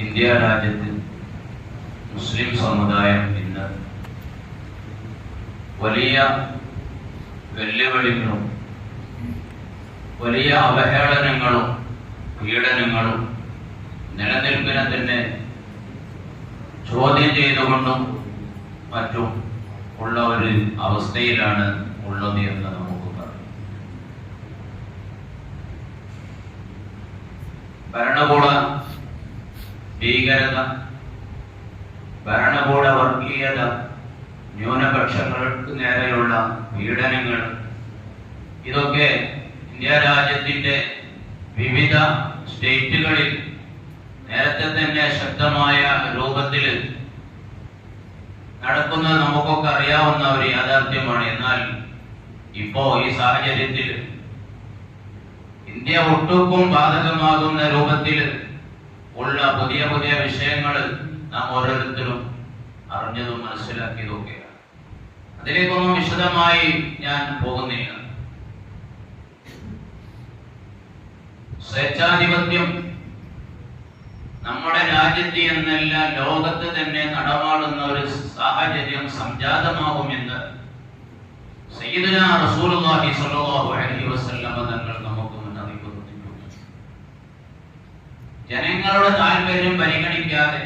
India രാജ്യത്ത് മുസ്ലിം സമുദായം ഇന്ന് വലിയ വെല്ലുവിളികളും വലിയ അവഹേളനങ്ങളും പീഡനങ്ങളും നിലനിൽപ്പിനെ തന്നെ ചോദ്യം ചെയ്തുകൊണ്ടും മറ്റും ഉള്ള ഒരു അവസ്ഥയിലാണ് ഉള്ളത് എന്ന് നമുക്ക് പറയാം. ഭരണകൂട ഭീകരത, ഭരണകൂട വർഗീയത, ന്യൂനപക്ഷങ്ങൾക്ക് നേരെയുള്ള പീഡനങ്ങൾ, ഇതൊക്കെ ഇന്ത്യ രാജ്യത്തിന്റെ വിവിധ സ്റ്റേറ്റുകളിൽ നേരത്തെ തന്നെ ശക്തമായ രൂപത്തിൽ നടക്കുന്നത് നമുക്കൊക്കെ അറിയാവുന്ന ഒരു യാഥാർത്ഥ്യമാണ്. എന്നാൽ ഇപ്പോ ഈ സാഹചര്യത്തിൽ ഇന്ത്യ ഒട്ടുക്കും ബാധകമാകുന്ന രൂപത്തിൽ ഉള്ള പുതിയ പുതിയ വിഷയങ്ങൾ നാം ഓരോരുത്തരും അറിഞ്ഞതും മനസ്സിലാക്കിയതൊക്കെയാണ്. അതിലേക്കൊന്നും വിശദമായി ഞാൻ പോകുന്നില്ല. സ്വേച്ഛാധിപത്യം നമ്മുടെ രാജ്യത്ത് എന്നല്ല ലോകത്ത് തന്നെ നടമാടുന്ന ഒരു സാഹചര്യം സംജാതമാകുമെന്ന് സയ്യിദുനാ റസൂലുള്ളാഹി സ്വല്ലല്ലാഹു അലൈഹി വസല്ലം തങ്ങൾ നമുക്ക് മുന്നറിയിപ്പ് നൽകിയിട്ടുണ്ട്. ജനങ്ങളുടെ താല്പര്യം പരിഗണിക്കാതെ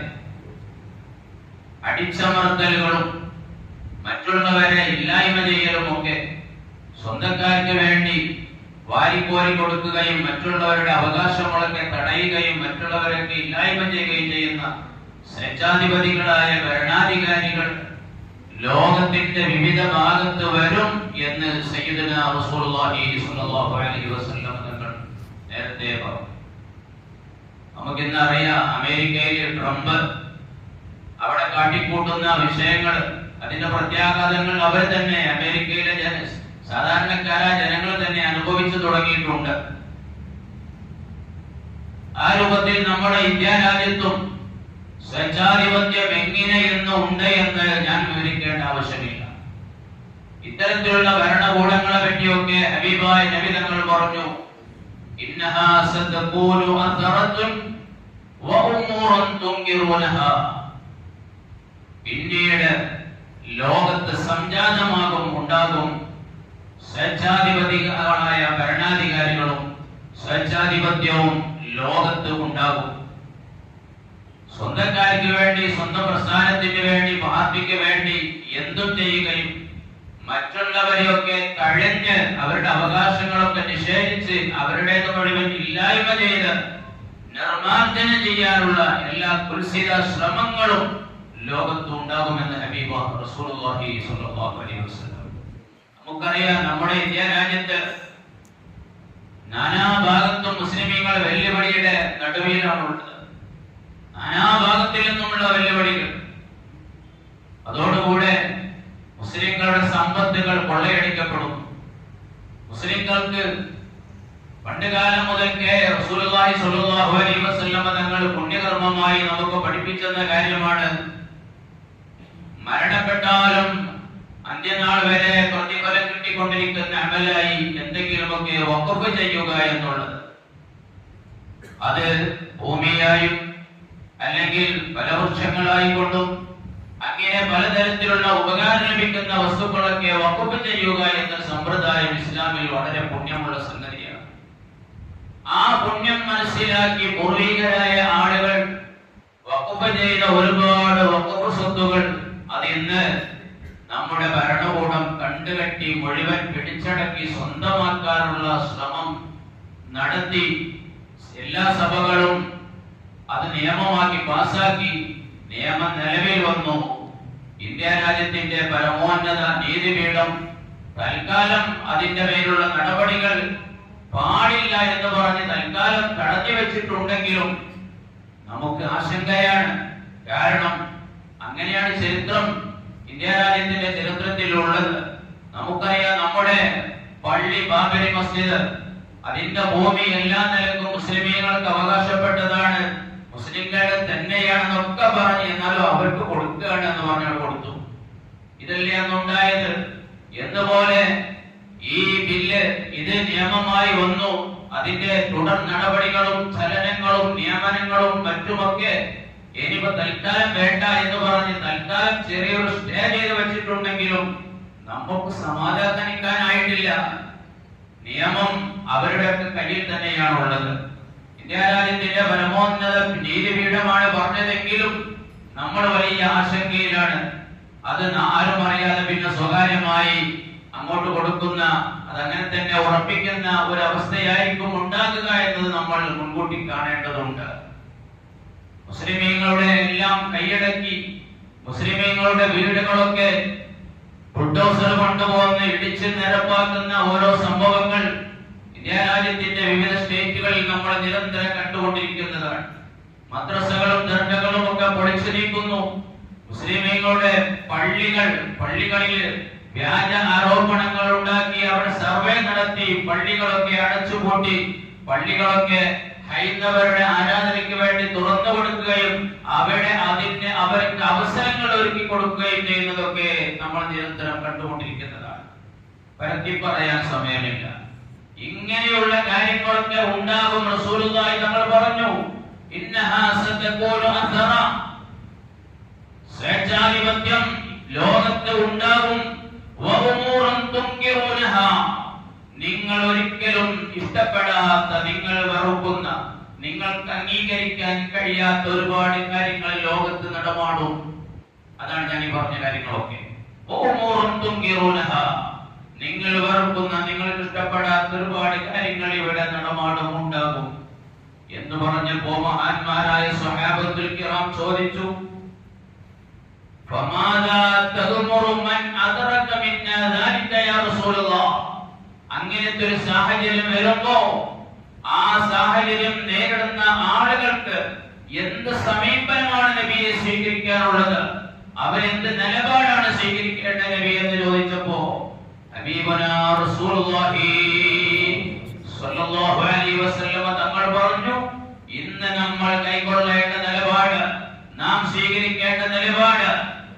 അടിച്ചമർത്തലുകളും മറ്റുള്ളവരെ ഇല്ലായ്മ ചെയ്യലുമൊക്കെ സ്വന്തക്കാർക്ക് വേണ്ടി വാരിക്കോരി കൊടുക്കുകയും മറ്റുള്ളവരുടെ അവകാശങ്ങളൊക്കെ തടയുകയും മറ്റുള്ളവരൊക്കെ ഇല്ലായ്മ ചെയ്യുകയും ചെയ്യുന്ന സ്വേച്ഛാധിപതികളായ ഭരണാധികാരികൾ ലോകത്തിന്റെ വിവിധ ഭാഗത്ത് വരും എന്ന് സയ്യിദുനാ റസൂലുള്ളാഹി സ്വല്ലല്ലാഹു അലൈഹി വസല്ലം തങ്ങൾ നേരത്തെ പറഞ്ഞു. നമുക്കിന്ന് അറിയാം, അമേരിക്കയിൽ ട്രംപ് അവിടെ കാട്ടിക്കൂട്ടുന്ന വിഷയങ്ങൾ, അതിന്റെ പ്രത്യാഘാതങ്ങൾ അവർ തന്നെ അമേരിക്കയിലെ സാധാരണക്കാരായ ജനങ്ങൾ തന്നെ അനുഭവിച്ചു തുടങ്ങിയിട്ടുണ്ട്. ആ രൂപത്തിൽ നമ്മുടെ ഇന്ത്യ രാജ്യത്തും സ്വേച്ഛാധിപത്യം എങ്ങനെയെന്ന് ഉണ്ട് എന്ന് ഞാൻ വിവരിക്കേണ്ട ആവശ്യമില്ല. ഇത്തരത്തിലുള്ള ഭരണകൂടങ്ങളെ പറ്റിയൊക്കെ ഹബീബായ നബി തങ്ങൾ പറഞ്ഞു, ഇന്നഹാ സതഖൂലു അസറത്തുൻ വഉമൂറുൻ തുൻകിറുനഹാ. പിന്നീട് ലോകത്ത് സംജാതമാകും, ഉണ്ടാകും സ്വേച്ഛാധിപതികളായ ഭരണാധികാരികളും സ്വേച്ഛാധിപത്യവും ലോകത്ത് ഉണ്ടാകും. സ്വന്തക്കാർക്ക് വേണ്ടി, സ്വന്തം പ്രസ്ഥാനത്തിന് വേണ്ടി, പാർട്ടിക്ക് വേണ്ടി എന്തും ചെയ്യുകയും മറ്റുള്ളവരെയൊക്കെ തഴഞ്ഞ് അവരുടെ അവകാശങ്ങളൊക്കെ നിഷേധിച്ച് അവരുടേത് മുഴുവൻ ഇല്ലായ്മ ചെയ്ത് നിർമ്മാർജ്ജനം ചെയ്യാനുള്ള എല്ലാ കുൽസിത ശ്രമങ്ങളും ലോകത്ത് ഉണ്ടാകുമെന്ന് ഹബീബ് റസൂലുള്ളാഹി സ്വല്ലല്ലാഹു അലൈഹി വസല്ലം. നമുക്കറിയാം, നമ്മുടെ ഇന്ത്യ രാജ്യത്ത് നാനാഭാഗത്തും മുസ്ലിമീങ്ങൾ വെല്ലുവിളിയുടെ നടുവിലാണുള്ളത്. നാനാഭാഗത്തിൽ നിന്നുമുള്ള വെല്ലുവിളികൾ. അതോടുകൂടെ മുസ്ലിങ്ങളുടെ സമ്പത്തുകൾ കൊള്ളയടിക്കപ്പെടുന്നു. മുസ്ലിങ്ങൾക്ക് പണ്ടുകാലം മുതൽക്കേ റസൂലുള്ളാഹി സ്വല്ലല്ലാഹു അലൈഹി വസല്ലം തങ്ങൾ പുണ്യകർമ്മമായി നമുക്ക് പഠിപ്പിച്ചെന്ന കാര്യമാണ്, മരണപ്പെട്ടാലും അന്ത്യനാൾ വരെ പ്രതിഫലം കിട്ടിക്കൊണ്ടിരിക്കുന്ന അമലായി എന്തെങ്കിലുമൊക്കെ വഖഫ് ചെയ്യുക എന്നുള്ളത്. അത് ഭൂമിയായും അല്ലെങ്കിൽ ഫലവൃക്ഷങ്ങളായിക്കൊണ്ടും അങ്ങനെ പലതരത്തിലുള്ള ഉപകാരം ലഭിക്കുന്ന വസ്തുക്കളൊക്കെ വഖഫ് ചെയ്യുക എന്ന സമ്പ്രദായം ഇസ്ലാമിൽ വളരെ പുണ്യമുള്ള സംഗതിയാണ്. ആ പുണ്യം മനസ്സിലാക്കി പൂർവികരായ ആളുകൾ വഖഫ് ചെയ്ത ഒരുപാട് വഖഫ് സ്വത്തുകൾ അതിന്ന് നമ്മുടെ ഭരണകൂടം കണ്ടുകെട്ടി മുഴുവൻ പിടിച്ചടക്കി സ്വന്തമാക്കാനുള്ള ശ്രമം നടത്തി. എല്ലാ സഭകളും അത് നിയമമാക്കി പാസാക്കി. നിയമം നിലവിൽ വന്നു. ഇന്ത്യ രാജ്യത്തിന്റെ പരമോന്നത നീതിപീഠം തൽക്കാലം അതിന്റെ മേലുള്ള നടപടികൾ പാടില്ല എന്ന് പറഞ്ഞ് തൽക്കാലം തടഞ്ഞു വെച്ചിട്ടുണ്ടെങ്കിലും നമുക്ക് ആശങ്കയാണ്. കാരണം അങ്ങനെയാണ് ചരിത്രം, ഇന്ത്യ രാജ്യത്തിന്റെ ചരിത്രത്തിലുള്ളത്. നമുക്കറിയാം, നമ്മുടെ പള്ളി ബാബരി മസ്ജിദ്, അതിന്റെ ഭൂമി എല്ലാ നിലക്കും മുസ്ലിമീങ്ങൾക്ക് അവകാശപ്പെട്ടതാണ്, മുസ്ലിങ്ങളുടെ തന്നെയാണെന്നൊക്കെ പറഞ്ഞ് എന്നാലും അവർക്ക് കൊടുക്കുകയാണ് എന്ന് പറഞ്ഞാൽ കൊടുത്തു. ഇതല്ലേ അന്നുണ്ടായത്. എന്നപോലെ ഈ ബില്ല് ഇത് നിയമമായി വന്നു. അതിന്റെ തുടർ നടപടികളും ചലനങ്ങളും നിയമനങ്ങളും മറ്റുമൊക്കെ ഇനിയിപ്പോ തൽക്കാലം വേണ്ട എന്ന് പറഞ്ഞ് തൽക്കാലം ചെറിയൊരു സ്റ്റേ ചെയ്ത് വെച്ചിട്ടുണ്ടെങ്കിലും നമുക്ക് സമാധാനിക്കാനായിട്ടില്ല. നിയമം അവരുടെയൊക്കെ കയ്യിൽ തന്നെയാണുള്ളത്. ഇന്ത്യ രാജ്യത്തിന്റെ പരമോന്നത നീതിപീഠമാണ് പറഞ്ഞതെങ്കിലും നമ്മൾ വലിയ ആശങ്കയിലാണ്. അത് ആരും അറിയാതെ പിന്നെ സ്വകാര്യമായി അങ്ങോട്ട് കൊടുക്കുന്ന, അതങ്ങനെ തന്നെ ഉറപ്പിക്കുന്ന ഒരു അവസ്ഥയായിരിക്കും ഉണ്ടാകുക എന്നത് നമ്മൾ മുൻകൂട്ടി കാണേണ്ടതുണ്ട്. മുസ്ലിമീങ്ങളുടെ എല്ലാം കൈയടക്കി മുസ്ലിമീങ്ങളുടെ വീടുകളൊക്കെ ബുൾഡോസർ കൊണ്ടുപോകുന്ന ഇടിച്ച് നിരപ്പാക്കുന്ന ഓരോ സംഭവങ്ങൾ ഇന്ത്യ രാജ്യത്തിന്റെ വിവിധ സ്റ്റേറ്റുകളിൽ നമ്മൾ നിരന്തരം കണ്ടുകൊണ്ടിരിക്കുന്നതാണ്. മദ്രസകളും ദർഗകളും ഒക്കെ പൊളിച്ചു നീക്കുന്നു. മുസ്ലിമീങ്ങളുടെ പള്ളികളിൽ വ്യാജ ആരോപണങ്ങൾ ഉണ്ടാക്കി അവിടെ സർവേ നടത്തി പള്ളികളൊക്കെ അടച്ചുപൂട്ടി പള്ളികളൊക്കെ ഹൈന്ദവരുടെ ആരാധനയ്ക്ക് വേണ്ടി തുറന്നു കൊടുക്കുകയും അവർക്ക് അവസരങ്ങൾ ഒരുക്കി കൊടുക്കുകയും ചെയ്യുന്നതൊക്കെ നമ്മൾ നിരന്തരം കണ്ടുകൊണ്ടിരിക്കുന്നതാണ്. പരത്തി പറയാൻ സമയമില്ല. ഇങ്ങനെയുള്ള കാര്യങ്ങളൊക്കെ ഉണ്ടാകും. റസൂലുള്ളാഹി തങ്ങൾ പറഞ്ഞു, ഇന്നഹാ സതകൂനു അഥറ, സ്വേച്ഛാധിപത്യം ലോകത്ത് ഉണ്ടാകും. വഉമൂറൻ തുൻകിറൂനഹാ, നിങ്ങൾ ഒരിക്കലും ഇഷ്ടപ്പെടാത്ത, നിങ്ങൾ വെറുക്കുന്ന, നിങ്ങൾക്ക് അംഗീകരിക്കാൻ കഴിയാത്ത ഒരുപാട് കാര്യങ്ങൾ ലോകത്ത് നടമാടും. അതാണ് ഞാൻ ഈ പറഞ്ഞ കാര്യങ്ങളൊക്കെ. വഉമൂറൻ തുൻകിറൂനഹാ, നിങ്ങൾ വെറുക്കുന്ന, നിങ്ങൾക്ക് ഇഷ്ടപ്പെടാത്ത ഒരുപാട് കാര്യങ്ങൾ ഇവിടെ നടമാടും, ഉണ്ടാകും എന്ന് പറഞ്ഞപ്പോ മഹാന്മാരായ സ്വഹാബത്തുൽ കിറാം ചോദിച്ചു, ഫമാദാ തഗ്മുറു മൻ അദറക മിന്നാ ദാലിക യാ റസൂലല്ലാഹ്, അങ്ങനത്തെ ഒരു സാഹചര്യം വരുമ്പോ ആ സാഹചര്യം നേരിടുന്ന ആളുകൾക്ക് എന്ത് സമീപനമാണ് നബിയെ സ്വീകരിക്കാനുള്ളത്, അവരെന്ത് നിലപാടാണ് സ്വീകരിക്കേണ്ട നബി എന്ന് ചോദിച്ചപ്പോ ഹബീബുനാ റസൂലുള്ളാഹി സ്വല്ലല്ലാഹു അലൈഹി വസല്ലം തങ്ങൾ പറഞ്ഞു, ഇന്ന് നമ്മൾ കൈക്കൊള്ളേണ്ട നിലപാട്, നാം സ്വീകരിക്കേണ്ട നിലപാട്,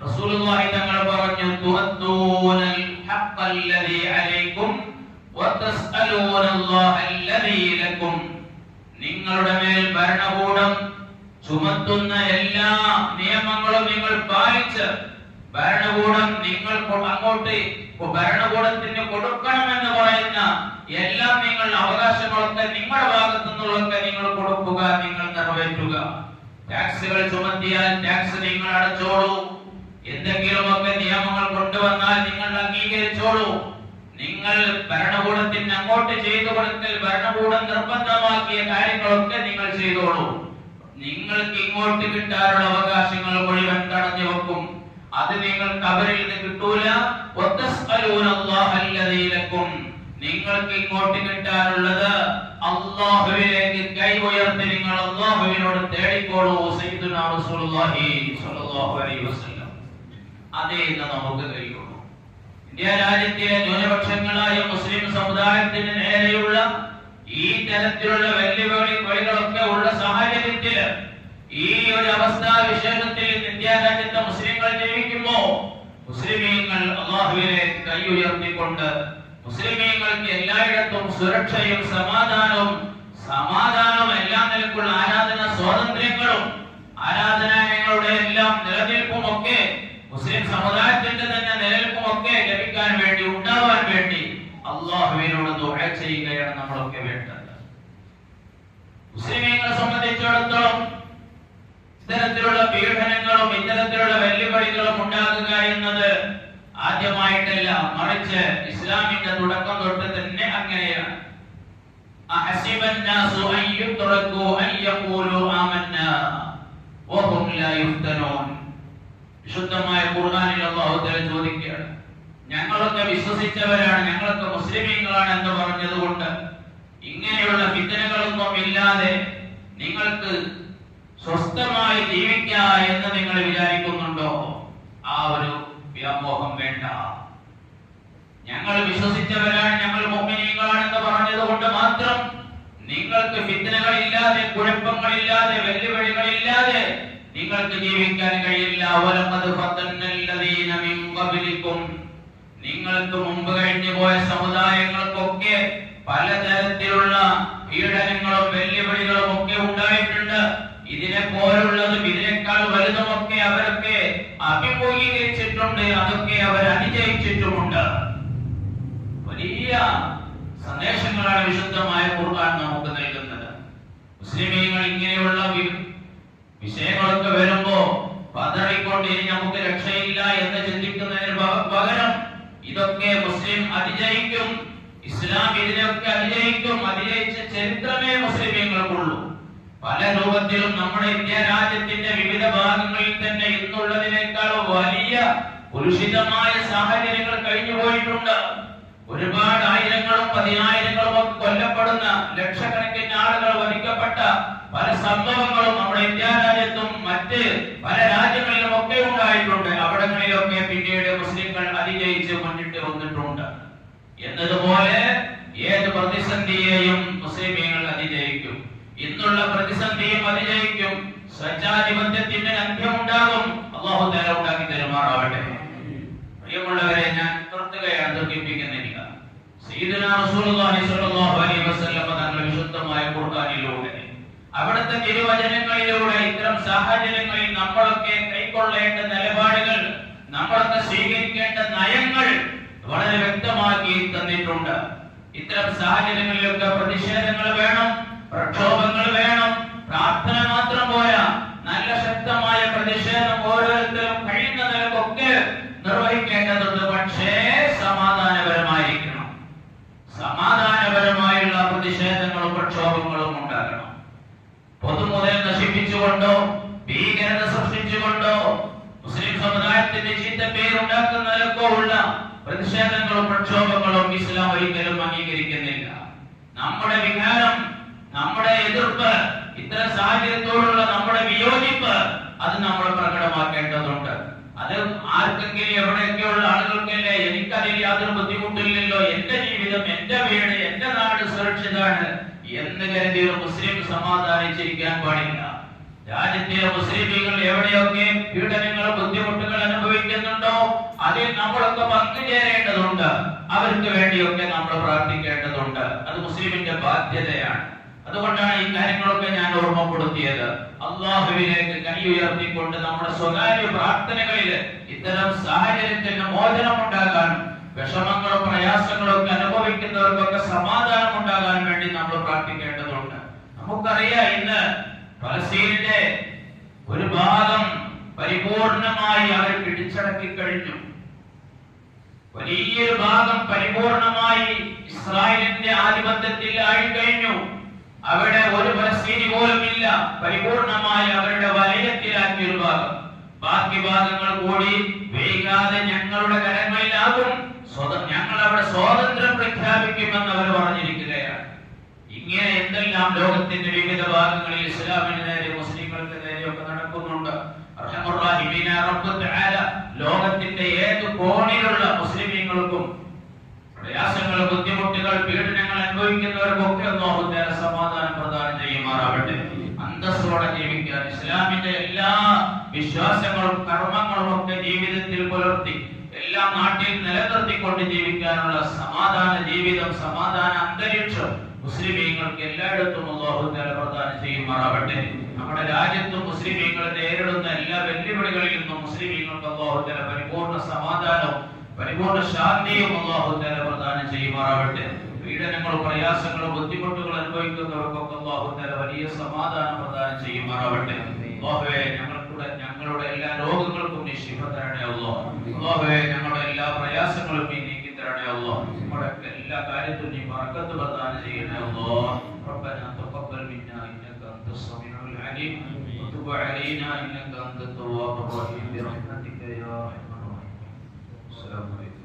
റസൂലുള്ളാഹി തങ്ങൾ പറഞ്ഞു, തുഅദ്ദൂനൽ ഹഖ്ഖല്ലദീ അലൈക്കും വതസ്അലൂനല്ലാഹല്ലദീ ലക്കും, നിങ്ങളുടെ മേൽ ഭരണകൂടം ചുമത്തുന്ന എല്ലാ നിയമങ്ങളും നിങ്ങൾ പാലിച്ച് ഭരണകൂടം നിങ്ങൾക്ക് അങ്ങോട്ട് ഭരണകൂടത്തിന് കൊടുക്കണമെന്ന് പറയുന്ന എല്ലാ നിങ്ങളുടെ അവകാശങ്ങളൊക്കെ നിങ്ങളുടെ ഭാഗത്തു നിന്നുള്ളൊക്കെ നിങ്ങൾ കൊടുക്കുക, നിങ്ങൾ നിറവേറ്റുക. ടാക്സുകൾ ചുമത്തിയാൽ ടാക്സ് നിങ്ങൾ അടച്ചോളൂ. എന്തെങ്കിലുമൊക്കെ നിയമങ്ങൾ കൊണ്ടുവന്നാൽ നിങ്ങൾ അംഗീകരിച്ചോളൂ. നിങ്ങൾ ഭരണകൂടത്തിന് അങ്ങോട്ട് ചെയ്തു കൊടുക്കൽ, ഭരണകൂടം നിർബന്ധമാക്കിയ കാര്യങ്ങളൊക്കെ നിങ്ങൾ ചെയ്തോളൂ. നിങ്ങൾക്ക് ഇങ്ങോട്ട് കിട്ടാനുള്ള അവകാശങ്ങൾ മുഴുവൻ തടഞ്ഞു വെക്കും. അത് നിങ്ങൾക്ക് അവരിൽ നിന്ന് കിട്ടൂല. നിങ്ങൾക്ക് ഇങ്ങോട്ട് കിട്ടാനുള്ളത് അല്ലാഹുവിലേക്ക് കൈ ഉയർത്തി നിങ്ങൾ അല്ലാഹുവിനോട് തേടിക്കോളൂ. സയ്യിദുനാ റസൂലുള്ളാഹി സ്വല്ലല്ലാഹു അലൈഹി വസല്ലം അതേ ഇന്ന് നമുക്ക് കഴിയുള്ളൂ. ഇന്ത്യ രാജ്യത്തിലെ ന്യൂനപക്ഷങ്ങളായ മുസ്ലിം സമുദായത്തിന് നേരെയുള്ള ഈ തരത്തിലുള്ള വെല്ലുവിളികളൊക്കെ ഉള്ള സാഹചര്യത്തിൽ, ഈ ഒരു അവസ്ഥാവിശേഷത്തിൽ ഇന്ത്യ രാജ്യത്തെ മുസ്ലിങ്ങൾ ജീവിക്കുമ്പോ മുസ്ലിമീങ്ങൾ അല്ലാഹുവിലേക്ക് കൈ ഉയർത്തിക്കൊണ്ട് മുസ്ലിമീങ്ങൾക്ക് എല്ലായിടത്തും സുരക്ഷയും സമാധാനവും എല്ലാ നിലക്കുള്ള ആരാധനാ സ്വാതന്ത്ര്യങ്ങളും ആരാധനാലയങ്ങളുടെ എല്ലാം നിലനിൽപ്പും ഒക്കെ മുസ്ലിം സമുദായത്തിന്റെ തന്നെ നിലനിൽപ്പും ഒക്കെ ലഭിക്കാൻ വേണ്ടി, ഉണ്ടാവാൻ വേണ്ടി അല്ലാഹുവിനോട് ദുആ ചെയ്യുകയാണ് നമ്മളൊക്കെ വേണ്ടത്. മുസ്ലിമീങ്ങളെ സംബന്ധിച്ചിടത്തോളം ഇത്തരത്തിലുള്ള പീഡനങ്ങളും ഇത്തരത്തിലുള്ള വെല്ലുവിളികളും ഉണ്ടാകുക എന്നത് ആദ്യമായിട്ടല്ല, മറിച്ച് ഇസ്ലാമിന്റെ തുടക്കം തൊട്ട് തന്നെ അങ്ങനെയാണ്. അഹസിബന്നാസു അൻ യുത്റകൂ അൻ യഖൂലൂ ആമന്നാ വഹും ലാ യുഫ്തനൂൻ. വിശുദ്ധമായ ഖുർആനിൽ അല്ലാഹു തആല ചോദിക്കുകയാണ്, ഞങ്ങളൊക്കെ വിശ്വസിച്ചവരാണ്, ഞങ്ങളൊക്കെ മുസ്ലിമീങ്ങളാണ് എന്ന് പറഞ്ഞതുകൊണ്ട് ഇങ്ങനെയുള്ള ഫിത്നകളൊന്നും ഇല്ലാതെ നിങ്ങൾക്ക് സ്വസ്ഥമായി ജീവിക്കാം എന്ന് നിങ്ങൾ വിചാരിക്കുന്നുണ്ടോ? ആ ഒരു വ്യാമോഹം വേണ്ട. ഞങ്ങൾ വിശ്വസിച്ചവരാണ്, ഞങ്ങൾ മുഅ്മിനീങ്ങളാണെന്ന് പറഞ്ഞതുകൊണ്ട് മാത്രം നിങ്ങൾക്ക് ഫിത്നകളില്ലാതെ, കുഴപ്പങ്ങളില്ലാതെ, വെല്ലുവിളികളില്ലാതെ നിങ്ങൾക്ക് ജീവിക്കാൻ കഴിയില്ല. വലഖദ് ഫതന്നല്ലദീന മിൻ ഖബ്ലികും, നിങ്ങൾക്ക് മുമ്പ് കഴിഞ്ഞു പോയ സമുദായങ്ങൾക്കൊക്കെ പലതരത്തിലുള്ള പീഡനങ്ങളും വെല്ലുവിളികളും ഒക്കെ ഉണ്ടായിട്ടുണ്ട്. ഇതിനെ പോലുള്ളതും ഇതിനേക്കാൾ വലുതുമൊക്കെ അവരൊക്കെ അഭിമുഖീകരിച്ചിട്ടുണ്ട്. അതൊക്കെ അവർ അതിജയിച്ചിട്ടുമുണ്ട്. വലിയ സന്ദേശങ്ങളാണ് വിശുദ്ധമായ ഖുർആൻ നമുക്ക് നൽകുന്നത്. മുസ്ലിമീങ്ങൾ ഇങ്ങനെയുള്ള വിഷയങ്ങളൊക്കെ വരുമ്പോ പതറിക്കൊണ്ട് ഇനി നമുക്ക് രക്ഷയില്ല എന്ന് ചിന്തിക്കുന്നതിന് പകരം ഇതൊക്കെ മുസ്ലിം അതിജയിക്കും, ഇസ്ലാം ഇതിനൊക്കെ അതിജയിക്കും, അതിജയിച്ച ചരിത്രമേ മുസ്ലിമീങ്ങൾക്കുള്ളൂ. പല രൂപത്തിലും നമ്മുടെ ഇന്ത്യ രാജ്യത്തിന്റെ വിവിധ ഭാഗങ്ങളിൽ തന്നെ ഇന്നുള്ളതിനേക്കാൾ വലിയ കുലുഷിതമായ സാഹചര്യങ്ങൾ കഴിഞ്ഞു പോയിട്ടുണ്ട്. ഒരുപാട് ആയിരങ്ങളും പതിനായിരങ്ങളും ഒക്കെ കൊല്ലപ്പെടുന്ന, ലക്ഷക്കണക്കിന് ആളുകൾ വധിക്കപ്പെട്ട പല സംഭവങ്ങളും നമ്മുടെ ഇന്ത്യ രാജ്യത്തും മറ്റ് പല രാജ്യങ്ങളിലും ഒക്കെ ഉണ്ടായിട്ടുണ്ട്. അവിടങ്ങളിലൊക്കെ പിന്നീട് മുസ്ലിങ്ങൾ അതിജയിച്ച് മുന്നിട്ട് വന്നിട്ടുണ്ട്. എന്നതുപോലെ ഏത് പ്രതിസന്ധിയെയും മുസ്ലിമീങ്ങൾ അതിജയിക്കും. ഇന്നുള്ള പ്രതിസന്ധിയും അതിജയിക്കും. സ്വച്ഛാധിപത്യത്തിന് അന്ത്യമുണ്ടാകും. അല്ലാഹു തആല ഉണ്ടാക്കി തരുമാറാവട്ടെ. പ്രിയമുള്ളവരെ, ഞാൻ നിർത്തുകയാണ്, ദീർഘിപ്പിക്കുന്നില്ല. സയ്യിദുനാ റസൂലുള്ളാഹി സ്വല്ലല്ലാഹു അലൈഹി വസല്ലം തങ്ങൾ വിശുദ്ധമായ ഖുർആനിലൂടെ, അവിടുത്തെ തിരുവചനങ്ങളിലൂടെ ഇത്തരം സാഹചര്യങ്ങളിൽ നമ്മളൊക്കെ കൈക്കൊള്ളേണ്ട നിലപാടുകൾ, നമ്മളൊക്കെ സ്വീകരിക്കേണ്ട നയങ്ങൾ വളരെ വ്യക്തമാക്കി തന്നിട്ടുണ്ട്. ഇത്തരം സാഹചര്യങ്ങളിലൊക്കെ പ്രതിഷേധങ്ങൾ വേണം, പ്രക്ഷോഭങ്ങൾ വേണം. പ്രാർത്ഥന മാത്രം പോരാ, നല്ല ശക്തമായ പ്രതിഷേധം ഓരോരുത്തരും കഴിയുന്ന നിലക്കൊക്കെ നിർവഹിക്കേണ്ടതുണ്ട്. പക്ഷേ സമാധാനപരമായിരിക്കണം. സമാധാനപരമായുള്ള പ്രതിഷേധങ്ങളും പ്രക്ഷോഭങ്ങളും ഉണ്ടാകണം. പൊതുമുതൽ നശിപ്പിച്ചുകൊണ്ടോ ഭീകരത സൃഷ്ടിച്ചുകൊണ്ടോ മുസ്ലിം സമുദായത്തിന്റെ ചീത്ത പേരുണ്ടാക്കുന്നതിലൊക്കെ ഉള്ള പ്രതിഷേധങ്ങളും പ്രക്ഷോഭങ്ങളും ഇസ്ലാം ഒരിക്കലും അംഗീകരിക്കുന്നില്ല. നമ്മുടെ വികാരം, നമ്മുടെ എതിർപ്പ്, ഇത്തരം സാഹചര്യത്തോടുള്ള നമ്മുടെ വിയോജിപ്പ്, അത് നമ്മൾ പ്രകടമാക്കേണ്ടതുണ്ട്. അത് ആർക്കെങ്കിലും എവിടെയൊക്കെയുള്ള ആളുകൾക്കല്ലേ, എനിക്കതിൽ യാതൊരു ബുദ്ധിമുട്ടില്ലല്ലോ, എന്റെ ജീവിതം, എന്റെ വീട്, എന്റെ നാട് സുരക്ഷിതാണ് എന്ന് കരുതി ഒരു മുസ്ലിം സമാധാനിച്ചിരിക്കാൻ പാടില്ല. രാജ്യത്തിലെ മുസ്ലിമീങ്ങൾ എവിടെയൊക്കെ പീഡനങ്ങൾ, ബുദ്ധിമുട്ടുകൾ അനുഭവിക്കുന്നുണ്ടോ അതിൽ നമ്മളൊക്കെ പങ്കുചേരേണ്ടതുണ്ട്. അവർക്ക് വേണ്ടിയൊക്കെ നമ്മൾ പ്രാർത്ഥിക്കേണ്ടതുണ്ട്. അത് മുസ്ലിമിന്റെ ബാധ്യതയാണ്. അതുകൊണ്ടാണ് ഈ കാര്യങ്ങളൊക്കെ ഞാൻ ഓർമ്മപ്പെടുത്തിയത്. അല്ലാഹുവിലേക്ക് കൈയുയർത്തിക്കൊണ്ട് നമ്മുടെ സ്വകാര്യ പ്രാർത്ഥനകളിൽ ഇത്തരം സാഹചര്യത്തിന് മോചനം ഉണ്ടാകാനും വിഷമങ്ങളും പ്രയാസങ്ങളും ഒക്കെ അനുഭവിക്കുന്നവർക്കൊക്കെ സമാധാനം ഉണ്ടാകാൻ വേണ്ടി നമ്മൾ പ്രാർത്ഥിക്കേണ്ടതുണ്ട്. നമുക്കറിയാം, ഇന്ന് ഫലസ്തീനിന്റെ ഒരു ഭാഗം പരിപൂർണമായി അവർ പിടിച്ചടക്കി കഴിഞ്ഞു. വലിയൊരു ഭാഗം പരിപൂർണമായി ഇസ്രായേലിന്റെ ആധിപത്യത്തിൽ ആയി കഴിഞ്ഞു. അവിടെ ഒരു ഫലസ്തീനി പോലും ഇല്ല. പരിപൂർണമായി അവരുടെ വലയത്തിലാക്കിയ ഒരു ഭാഗം. ബാക്കി ഭാഗങ്ങൾ കൂടി വൈകാതെ ഞങ്ങളുടെ കരങ്ങളിലാകും, ഞങ്ങൾ അവിടെ സ്വാതന്ത്ര്യം പ്രഖ്യാപിക്കുമെന്ന് അവർ പറഞ്ഞിരിക്കുകയാണ്. ഇങ്ങനെ എന്തെല്ലാം ലോകത്തിന്റെ വിവിധ ഭാഗങ്ങളിൽ ഇസ്ലാമിന് നേരെ, മുസ്ലിങ്ങൾക്ക് നേരെയൊക്കെ നടക്കുന്നുണ്ട്. ലോകത്തിന്റെ ഏത് കോണിലുള്ള മുസ്ലിമീങ്ങൾക്കും പ്രയാസങ്ങൾ, ബുദ്ധിമുട്ടുകൾ, പീഡനങ്ങൾ അനുഭവിക്കുന്നവർക്കൊക്കെ അല്ലാഹു തആല സമാധാനം പ്രദാനം ചെയ്യുമാറാവട്ടെ. അന്തസ്സോടെ ജീവിക്കാൻ, ഇസ്ലാമിന്റെ എല്ലാ വിശ്വാസങ്ങളും കർമ്മങ്ങളും ഒക്കെ ജീവിതത്തിൽ പുലർത്തി എല്ലാം നാട്ടിൽ നിലനിർത്തിക്കൊണ്ട് ജീവിക്കാനുള്ള സമാധാന ജീവിതം, സമാധാന അന്തരീക്ഷം മുസ്ലിമീങ്ങൾക്ക് എല്ലായിടത്തും അല്ലാഹു തആല പ്രദാനം ചെയ്യുമാറാവട്ടെ. നമ്മുടെ രാജ്യത്തും മുസ്ലിമീങ്ങൾ നേരിടുന്ന എല്ലാ വെല്ലുവിളികളിൽ നിന്നും മുസ്ലിമീങ്ങൾക്ക് അല്ലാഹു തആല പരിപൂർണ്ണ സമാധാനവും പരിപൂർണ്ണ ശാന്തിയും അല്ലാഹു തആല പ്രദാനം ചെയ്യുമാറാവട്ടെ. പീഡനങ്ങളും പ്രയാസങ്ങളും ബുദ്ധിമുട്ടുകൾ അനുഭവിക്കുന്നവർക്കൊക്കെ അല്ലാഹു തആല വലിയ സമാധാനം പ്രദാനം ചെയ്യുമാറാവട്ടെ. അല്ലാഹുവേ, ഞങ്ങളുടെ എല്ലാ രോഗങ്ങൾക്കും നീ ശിഫ തരണേ അല്ലാഹ്. അല്ലാഹുവേ, ഞങ്ങളുടെ എല്ലാ പ്രയാസങ്ങളും നീ നീക്കി തരണേ അല്ലാഹ്. നമ്മുടെ എല്ലാ കാര്യത്തിലും നീ ബറക്കത്ത് പ്രദാനം ചെയ്യണേ അല്ലാഹ്. റബ്ബനാ തഖബ്ബൽ മിന്നാ ഇന്നക അൻതസ് സമീഉൽ അലീം വതുബ് അലൈനാ ഇന്നക അൻതത് തവ്വാബുർ റഹീം ബിറഹ്മതിക യാ അർഹമർ റഹീം. അസ്സലാമു അലൈക്കും.